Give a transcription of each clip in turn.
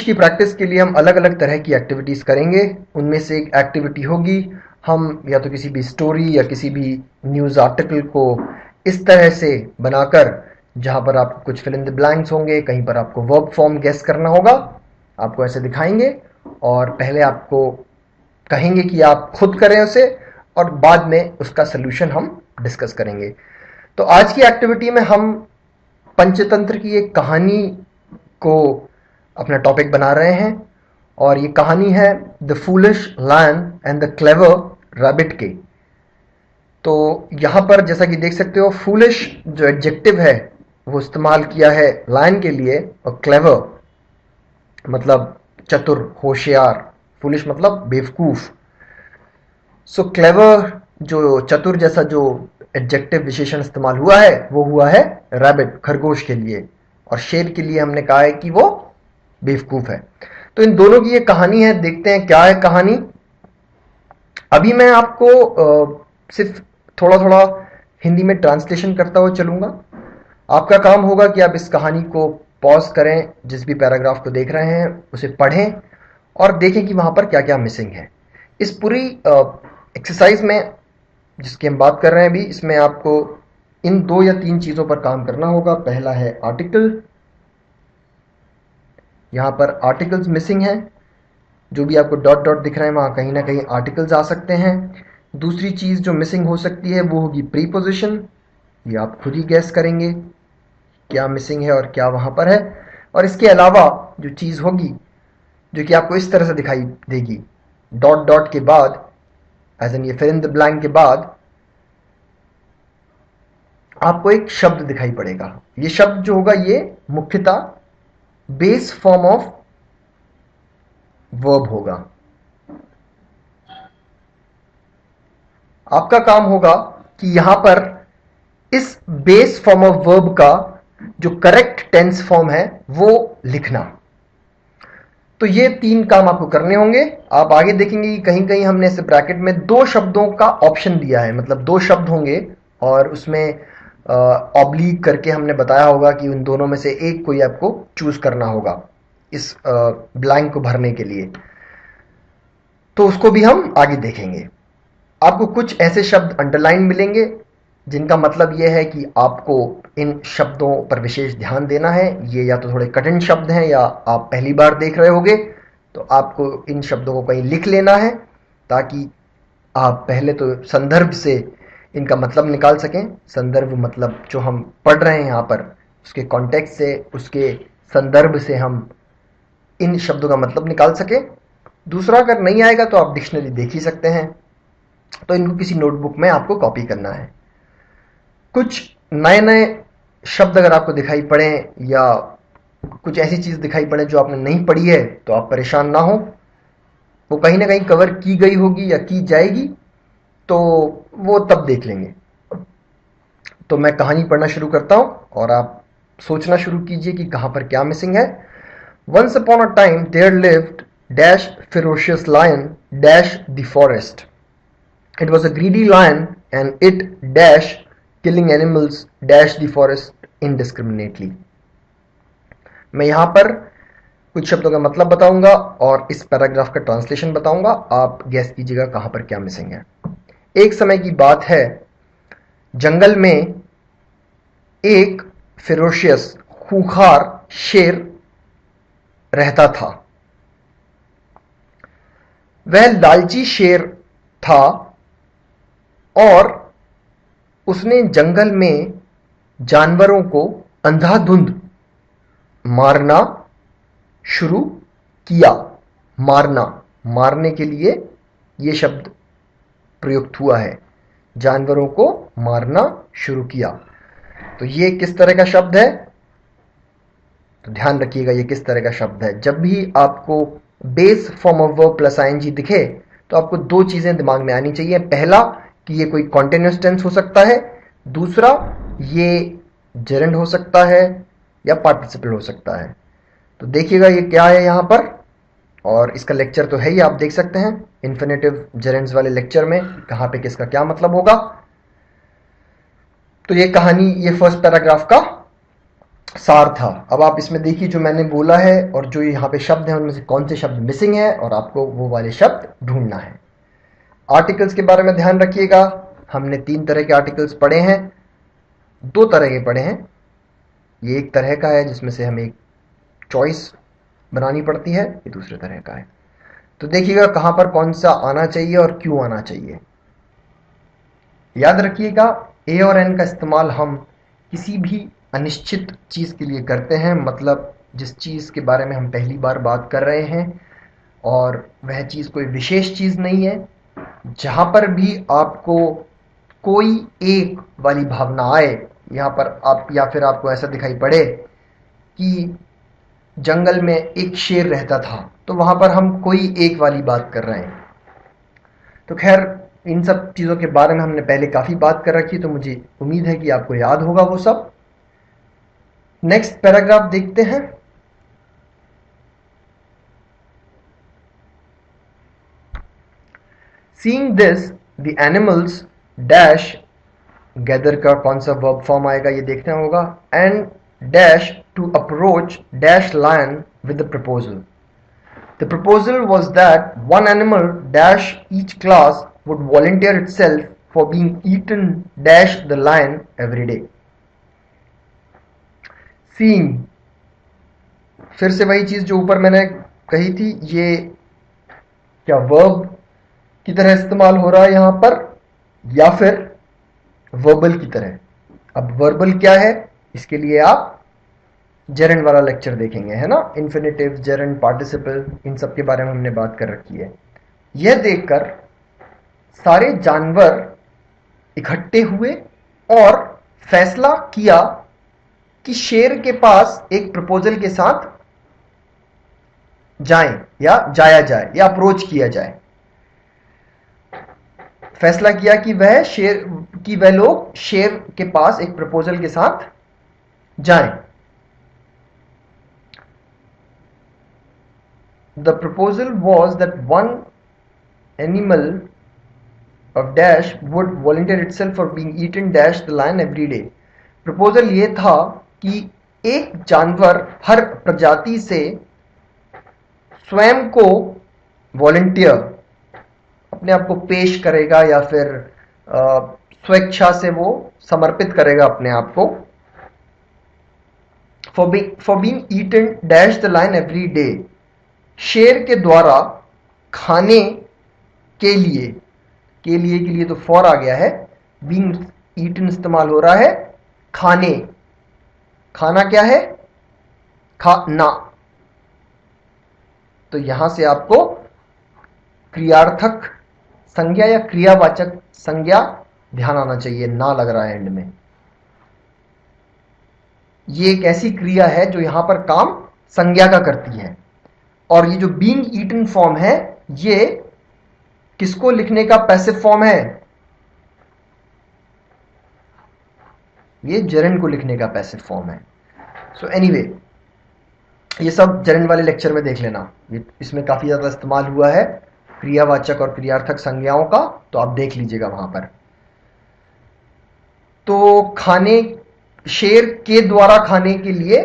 की प्रैक्टिस के लिए हम अलग अलग तरह की एक्टिविटीज करेंगे। उनमें से एक एक्टिविटी होगी, हम या तो किसी भी स्टोरी या किसी भी न्यूज़ आर्टिकल को इस तरह से बनाकर, जहां पर आपको कुछ फिल इन द ब्लैंक्स होंगे, कहीं पर आपको वर्ब फॉर्म गेस करना होगा, आपको ऐसे दिखाएंगे और पहले आपको कहेंगे कि आप खुद करें उसे और बाद में उसका सोल्यूशन हम डिस्कस करेंगे। तो आज की एक्टिविटी में हम पंचतंत्र की एक कहानी को अपना टॉपिक बना रहे हैं और ये कहानी है the foolish lion and the clever rabbit की। तो यहां पर जैसा कि देख सकते हो, फूलिश जो एडजेक्टिव है वो इस्तेमाल किया है लायन के लिए और क्लेवर मतलब चतुर, होशियार, फूलिश मतलब बेवकूफ। सो क्लेवर जो चतुर जैसा जो एडजेक्टिव विशेषण इस्तेमाल हुआ है वो हुआ है रैबिट, खरगोश के लिए, और शेर के लिए हमने कहा है कि वो बेवकूफ है। तो इन दोनों की ये कहानी है, देखते हैं क्या है कहानी। अभी मैं आपको सिर्फ थोड़ा थोड़ा हिंदी में ट्रांसलेशन करता हुआ चलूंगा। आपका काम होगा कि आप इस कहानी को पॉज करें, जिस भी पैराग्राफ को देख रहे हैं उसे पढ़ें और देखें कि वहां पर क्या क्या मिसिंग है। इस पूरी एक्सरसाइज में जिसकी हम बात कर रहे हैं अभी, इसमें आपको इन 2 या 3 चीजों पर काम करना होगा। पहला है आर्टिकल, यहां पर आर्टिकल्स मिसिंग है, जो भी आपको डॉट डॉट दिख रहे हैं वहां कहीं ना कहीं आर्टिकल्स आ सकते हैं। दूसरी चीज जो मिसिंग हो सकती है वो होगी प्रीपोजिशन, ये आप खुद ही गैस करेंगे क्या मिसिंग है और क्या वहां पर है। और इसके अलावा जो चीज होगी जो कि आपको इस तरह से दिखाई देगी, डॉट डॉट के बाद, एज एन ये फिल इन द ब्लैंक के बाद आपको एक शब्द दिखाई पड़ेगा। ये शब्द जो होगा ये मुख्यतः बेस फॉर्म ऑफ वर्ब होगा। आपका काम होगा कि यहां पर इस बेस फॉर्म ऑफ वर्ब का जो करेक्ट टेंस फॉर्म है वो लिखना। तो ये 3 काम आपको करने होंगे। आप आगे देखेंगे कि कहीं कहीं हमने इस ब्रैकेट में 2 शब्दों का ऑप्शन दिया है, मतलब 2 शब्द होंगे और उसमें ऑब्लिक करके हमने बताया होगा कि उन दोनों में से एक कोई आपको चूज करना होगा इस ब्लैंक को भरने के लिए। तो उसको भी हम आगे देखेंगे। आपको कुछ ऐसे शब्द अंडरलाइन मिलेंगे जिनका मतलब यह है कि आपको इन शब्दों पर विशेष ध्यान देना है। ये या तो थोड़े कठिन शब्द हैं या आप पहली बार देख रहे होंगे, तो आपको इन शब्दों को कहीं लिख लेना है ताकि आप पहले तो संदर्भ से इनका मतलब निकाल सकें। संदर्भ मतलब जो हम पढ़ रहे हैं यहाँ पर, उसके कॉन्टेक्स्ट से, उसके संदर्भ से हम इन शब्दों का मतलब निकाल सकें। दूसरा, अगर नहीं आएगा तो आप डिक्शनरी देख ही सकते हैं, तो इनको किसी नोटबुक में आपको कॉपी करना है। कुछ नए नए शब्द अगर आपको दिखाई पड़े या कुछ ऐसी चीज दिखाई पड़े जो आपने नहीं पढ़ी है तो आप परेशान ना हो, वो कहीं ना कहीं कवर की गई होगी या की जाएगी, तो वो तब देख लेंगे। तो मैं कहानी पढ़ना शुरू करता हूं और आप सोचना शुरू कीजिए कि कहां पर क्या मिसिंग है। Once upon a time there lived dash ferocious lion dash the forest. It was a greedy lion and it dash killing animals dash the forest indiscriminately. मैं यहां पर कुछ शब्दों का मतलब बताऊंगा और इस पैराग्राफ का ट्रांसलेशन बताऊंगा। आप गैस कीजिएगा कहां पर क्या मिसिंग है। एक समय की बात है, जंगल में एक फेरोशियस, खूंखार शेर रहता था। वह लालची शेर था और उसने जंगल में जानवरों को अंधाधुंध मारना शुरू किया। मारने के लिए यह शब्द प्रयुक्त हुआ है, जानवरों को मारना शुरू किया। तो ये किस तरह का शब्द है, तो ध्यान रखिएगा ये किस तरह का शब्द है। जब भी आपको base form of verb plus I N G दिखे तो आपको 2 चीजें दिमाग में आनी चाहिए। पहला कि ये कोई कॉन्टिन्यूअस टेंस हो सकता है, दूसरा ये जेरेंड हो सकता है या पार्टिसिपल हो सकता है। तो देखिएगा ये क्या है यहाँ पर, और इसका लेक्चर तो है ही, आप देख सकते हैं इन्फिनेटिव जेरेंड्स वाले लेक्चर में कहां पे किसका क्या मतलब होगा। तो ये कहानी, ये फर्स्ट पैराग्राफ का सार था। अब आप इसमें देखिए जो मैंने बोला है और जो यहाँ पे शब्द हैं उनमें से कौन से शब्द मिसिंग है और आपको वो वाले शब्द ढूंढना है। आर्टिकल्स के बारे में ध्यान रखिएगा। हमने 3 तरह के आर्टिकल्स पढ़े हैं, 2 तरह के पढ़े हैं। ये एक तरह का है जिसमें से हमें एक चॉइस बनानी पड़ती है, ये दूसरे तरह का है। तो देखिएगा कहाँ पर कौन सा आना चाहिए और क्यों आना चाहिए। याद रखिएगा ए और एन का इस्तेमाल हम किसी भी अनिश्चित चीज़ के लिए करते हैं, मतलब जिस चीज़ के बारे में हम पहली बार बात कर रहे हैं और वह चीज़ कोई विशेष चीज़ नहीं है। जहाँ पर भी आपको कोई एक वाली भावना आए, यहाँ पर आप या फिर आपको ऐसा दिखाई पड़े कि जंगल में एक शेर रहता था, तो वहाँ पर हम कोई एक वाली बात कर रहे हैं। तो खैर इन सब चीज़ों के बारे में हमने पहले काफ़ी बात कर रखी, तो मुझे उम्मीद है कि आपको याद होगा वो सब। नेक्स्ट पैराग्राफ देखते हैं। Seeing this, the animals dash, gather का कौन सा वर्ब फॉर्म आएगा ये देखना होगा, and dash to approach dash lion with the proposal. The proposal was that one animal dash each class would volunteer itself for being eaten dash the lion every day. Seeing, फिर से वही चीज जो ऊपर मैंने कही थी, ये क्या वर्ब की तरह इस्तेमाल हो रहा है यहाँ पर या फिर वर्बल की तरह। अब वर्बल क्या है, इसके लिए आप जेरेंड वाला लेक्चर देखेंगे, है ना। इन्फिनेटिव, जेरेंड, पार्टिसिपल, इन सब के बारे में हमने बात कर रखी है। यह देखकर सारे जानवर इकट्ठे हुए और फैसला किया कि शेर के पास एक प्रपोजल के साथ जाएं या जाया जाए या अप्रोच किया जाए। फैसला किया कि वह लोग शेर के पास एक प्रपोजल के साथ जाएं। The proposal was that one animal of dash would volunteer itself for being eaten dash the lion every day. Proposal ये था कि एक जानवर हर प्रजाति से स्वयं को वॉलंटियर, अपने आप को पेश करेगा या फिर स्वेच्छा से वो समर्पित करेगा अपने आप को। For being eaten dash the lion every day, शेर के द्वारा खाने के लिए तो फॉर आ गया है, बीइंग ईटन इस्तेमाल हो रहा है खाने। खाना क्या है, खाना। तो यहां से आपको क्रियार्थक संज्ञा या क्रियावाचक संज्ञा ध्यान आना चाहिए, ना लग रहा है एंड में। ये एक ऐसी क्रिया है जो यहां पर काम संज्ञा का करती है। और ये जो बीइंग ईटन फॉर्म है, ये किसको लिखने का पैसिव फॉर्म है, ये जेरेंड को लिखने का पैसिव फॉर्म है। सो एनीवे, ये सब जेरेंड वाले लेक्चर में देख लेना, इसमें काफी ज्यादा इस्तेमाल हुआ है क्रियावाचक और क्रियार्थक संज्ञाओं का, तो आप देख लीजिएगा वहां पर। तो खाने, शेर के द्वारा खाने के लिए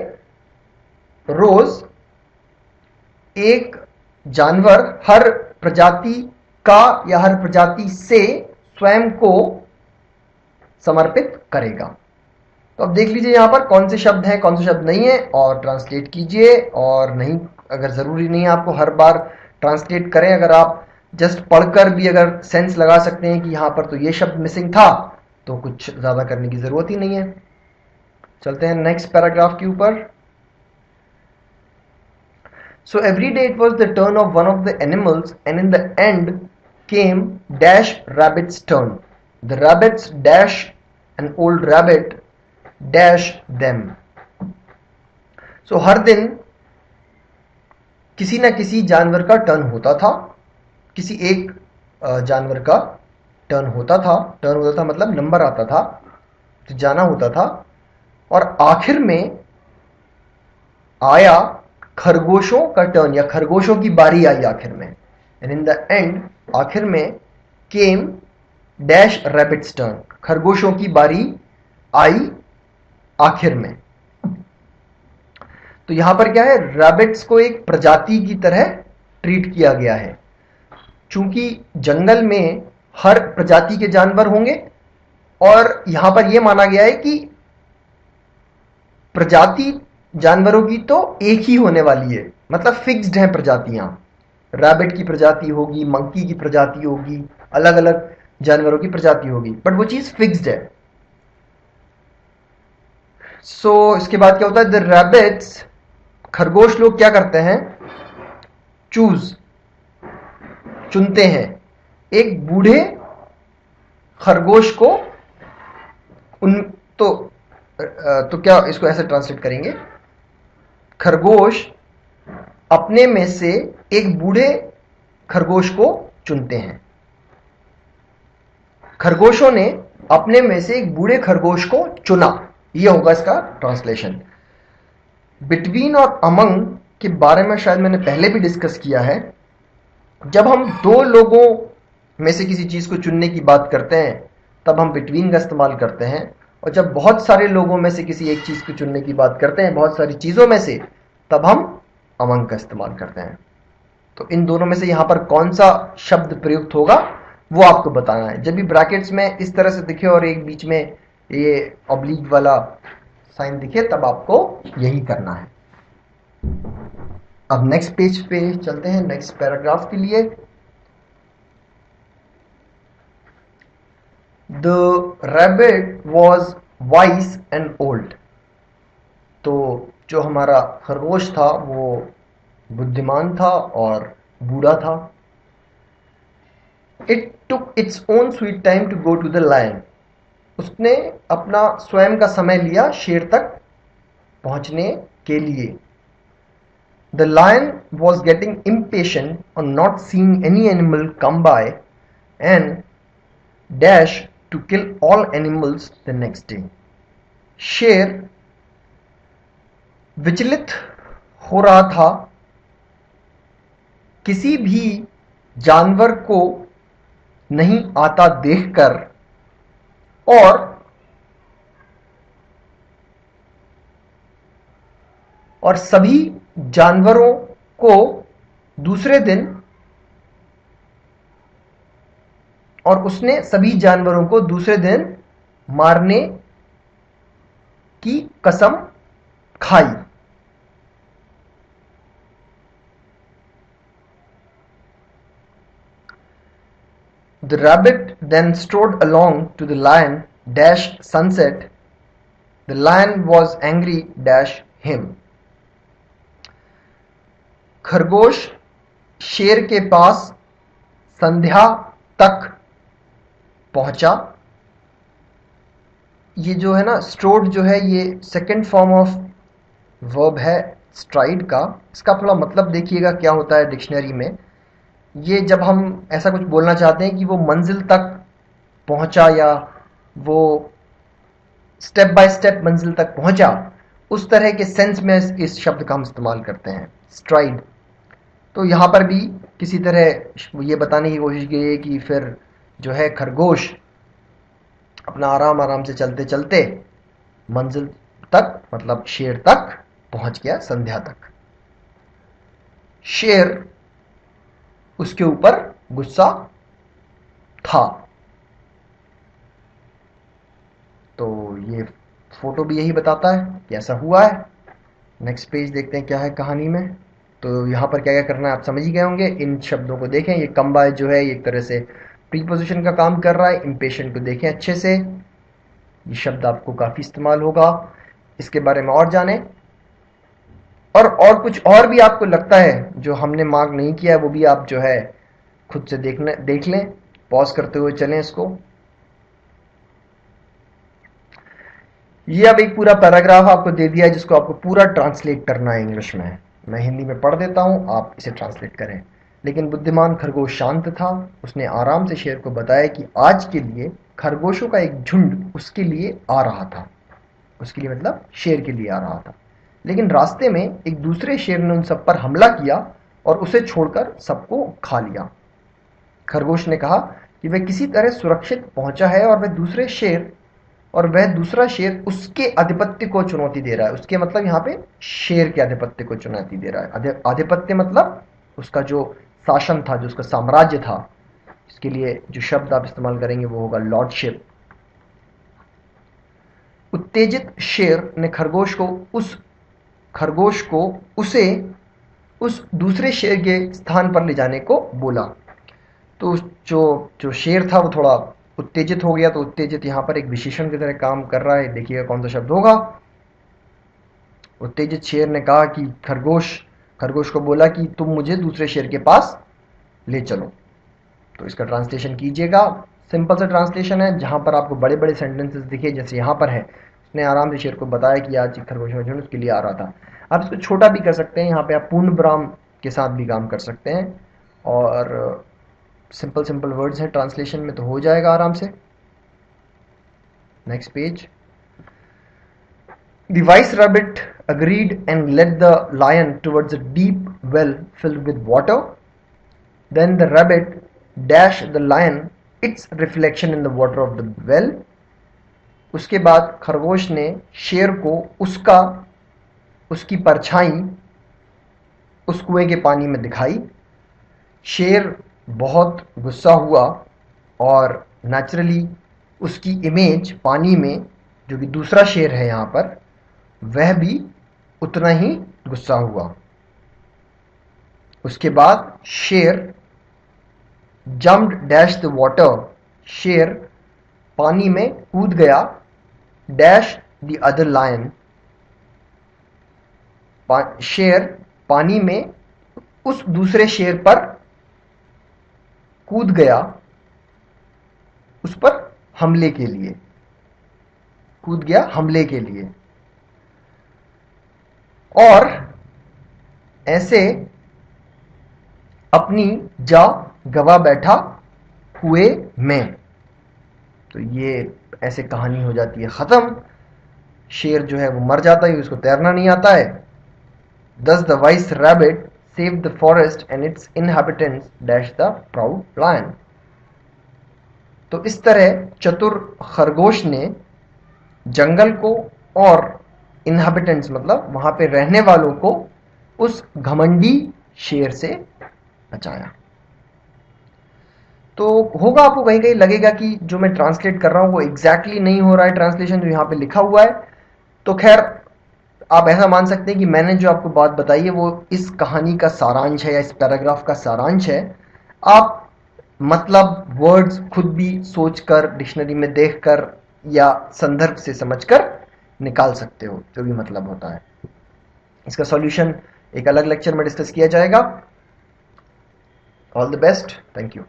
रोज एक जानवर हर प्रजाति का या हर प्रजाति से स्वयं को समर्पित करेगा। तो अब देख लीजिए यहां पर कौन से शब्द हैं, कौन से शब्द नहीं है, और ट्रांसलेट कीजिए। और नहीं, अगर जरूरी नहीं है आपको हर बार ट्रांसलेट करें, अगर आप जस्ट पढ़कर भी अगर सेंस लगा सकते हैं कि यहां पर तो ये शब्द मिसिंग था, तो कुछ ज्यादा करने की जरूरत ही नहीं है। चलते हैं नेक्स्ट पैराग्राफ के ऊपर। So every day it was the turn of one of the animals, and in the end came dash rabbit's turn. The rabbits dash an old rabbit dash them. So हर दिन किसी न किसी जानवर का turn होता था, किसी एक जानवर का टर्न होता था मतलब नंबर आता था, तो जाना होता था, और आखिर में आया खरगोशों का टर्न या खरगोशों की बारी आई आखिर में। एंड इन द एंड, आखिर में, केम डैश रैबिट्स टर्न, खरगोशों की बारी आई आखिर में। तो यहां पर क्या है, रैबिट्स को एक प्रजाति की तरह ट्रीट किया गया है। चूंकि जंगल में हर प्रजाति के जानवर होंगे और यहां पर यह माना गया है कि प्रजाति जानवरों की तो एक ही होने वाली है, मतलब फिक्स्ड हैं प्रजातियां। रैबिट की प्रजाति होगी, मंकी की प्रजाति होगी, अलग अलग जानवरों की प्रजाति होगी, बट वो चीज फिक्स्ड है। इसके बाद क्या होता है, द रैबिट्स, खरगोश लोग क्या करते हैं, चुनते हैं एक बूढ़े खरगोश को। तो क्या इसको ऐसे ट्रांसलेट करेंगे, खरगोश अपने में से एक बूढ़े खरगोश को चुनते हैं। खरगोशों ने अपने में से एक बूढ़े खरगोश को चुना, यह होगा इसका ट्रांसलेशन। बिटवीन और अमंग के बारे में शायद मैंने पहले भी डिस्कस किया है। जब हम दो लोगों में से किसी चीज को चुनने की बात करते हैं तब हम बिटवीन का इस्तेमाल करते हैं, और जब बहुत सारे लोगों में से किसी एक चीज को चुनने की बात करते हैं, बहुत सारी चीजों में से, तब हम अमंग का इस्तेमाल करते हैं। तो इन दोनों में से यहां पर कौन सा शब्द प्रयुक्त होगा वो आपको बताना है। जब भी ब्रैकेट्स में इस तरह से दिखे और एक बीच में ये ऑब्लिक वाला साइन दिखे, तब आपको यही करना है। अब नेक्स्ट पेज पे चलते हैं, नेक्स्ट पैराग्राफ के लिए। The rabbit was wise and old. तो जो हमारा खरगोश था वो बुद्धिमान था और बूढ़ा था। It took its own sweet time to go to the lion. उसने अपना स्वयं का समय लिया शेर तक पहुंचने के लिए। The lion was getting impatient on not seeing any animal come by and dashed to kill all animals the next day. शेर विचलित हो रहा था किसी भी जानवर को नहीं आता देखकर, और सभी जानवरों को दूसरे दिन, और उसने सभी जानवरों को दूसरे दिन मारने की कसम खाई। The rabbit then strode along to the lion dash sunset. The lion was angry dash him. खरगोश शेर के पास संध्या तक पहुंचा। ये जो है ना, स्ट्रोड जो है, ये सेकंड फॉर्म ऑफ वर्ब है स्ट्राइड का। इसका थोड़ा मतलब देखिएगा क्या होता है डिक्शनरी में। ये जब हम ऐसा कुछ बोलना चाहते हैं कि वो मंजिल तक पहुंचा या वो स्टेप बाय स्टेप मंजिल तक पहुंचा, उस तरह के सेंस में इस शब्द का हम इस्तेमाल करते हैं, स्ट्राइड। तो यहां पर भी किसी तरह ये बताने की कोशिश की है कि फिर जो है खरगोश अपना आराम आराम से चलते चलते मंजिल तक, मतलब शेर तक पहुंच गया, संध्या तक। शेर उसके ऊपर गुस्सा था। तो ये फोटो भी यही बताता है कि ऐसा हुआ है। नेक्स्ट पेज देखते हैं क्या है कहानी में। तो यहाँ पर क्या क्या करना है आप समझ ही गए होंगे। इन शब्दों को देखें। ये कम बाय जो है एक तरह से प्रीपोजिशन का काम कर रहा है। इम्पेशेंट को देखें अच्छे से, ये शब्द आपको काफ़ी इस्तेमाल होगा। इसके बारे में और जानें, और कुछ और भी आपको लगता है जो हमने मार्क नहीं किया है वो भी आप जो है खुद से देख लें, पॉज करते हुए चलें इसको। ये अब एक पूरा पैराग्राफ आपको दे दिया है जिसको आपको पूरा ट्रांसलेट करना है इंग्लिश में। मैं हिंदी में पढ़ देता हूं, आप इसे ट्रांसलेट करें। लेकिन बुद्धिमान खरगोश शांत था। उसने आराम से शेर को बताया कि आज के लिए खरगोशों का एक झुंड उसके लिए आ रहा था। उसके लिए मतलब शेर के लिए आ रहा था। लेकिन रास्ते में एक दूसरे शेर ने उन सब पर हमला किया और उसे छोड़कर सबको खा लिया। खरगोश ने कहा कि वह किसी तरह सुरक्षित पहुंचा है और वह दूसरे शेर और वह दूसरा शेर उसके आधिपत्य को चुनौती दे रहा है। उसके मतलब यहां पे शेर के आधिपत्य को चुनौती दे रहा है। आधिपत्य मतलब उसका जो शासन था, जो उसका साम्राज्य था, इसके लिए जो शब्द आप इस्तेमाल करेंगे वो होगा लॉर्डशिप। उत्तेजित शेर ने खरगोश को उसे उस दूसरे शेर के स्थान पर ले जाने को बोला। तो जो शेर था वो थोड़ा उत्तेजित हो गया। तो उत्तेजित यहां पर एक विशेषण की तरह काम कर रहा है। देखिएगा कौन सा शब्द होगा। उत्तेजित शेर ने कहा कि खरगोश को बोला कि तुम मुझे दूसरे शेर के पास ले चलो। तो इसका ट्रांसलेशन कीजिएगा। सिंपल सा ट्रांसलेशन है, जहां पर आपको बड़े बड़े सेंटेंसेस दिखे, जैसे यहां पर है। उसने आराम से शेर को बताया कि आज खरगोश का झुंड उसके लिए आ रहा था। आप इसको छोटा भी कर सकते हैं, यहाँ पे आप पूर्ण विराम के साथ भी काम कर सकते हैं। और सिंपल वर्ड्स हैं ट्रांसलेशन में, तो हो जाएगा आराम से। Next page. The Vice Rabbit agreed and led the lion towards a deep well filled with water. Then the rabbit dashed the lion its reflection in the water of the well. उसके बाद खरगोश ने शेर को उसकी परछाई उस कुएं के पानी में दिखाई। शेर बहुत गुस्सा हुआ और नेचुरली उसकी इमेज पानी में, जो कि दूसरा शेर है यहाँ पर, वह भी उतना ही गुस्सा हुआ। उसके बाद शेर जम्प्ड डैश द वाटर, शेर पानी में कूद गया। डैश द अदर लायन, शेर पानी में उस दूसरे शेर पर कूद गया, उस पर हमले के लिए कूद गया, हमले के लिए। और ऐसे अपनी जा गवा बैठा कुएं में। तो ये ऐसे कहानी हो जाती है खत्म। शेर जो है वो मर जाता है, उसको तैरना नहीं आता है। Thus the wise rabbit saved the forest and its inhabitants dash the proud lion. तो इस तरह चतुर खरगोश ने जंगल को और इनहैबिटेंट्स मतलब वहां पे रहने वालों को उस घमंडी शेर से बचाया। तो होगा आपको कहीं कहीं लगेगा कि जो मैं ट्रांसलेट कर रहा हूं वो एग्जैक्टली नहीं हो रहा है ट्रांसलेशन जो यहां पे लिखा हुआ है। तो खैर आप ऐसा मान सकते हैं कि मैंने जो आपको बात बताई है वो इस कहानी का सारांश है या इस पैराग्राफ का सारांश है। आप मतलब वर्ड्स खुद भी सोचकर, डिक्शनरी में देखकर या संदर्भ से समझकर निकाल सकते हो जो भी मतलब होता है। इसका सॉल्यूशन एक अलग लेक्चर में डिस्कस किया जाएगा। All the best, thank you.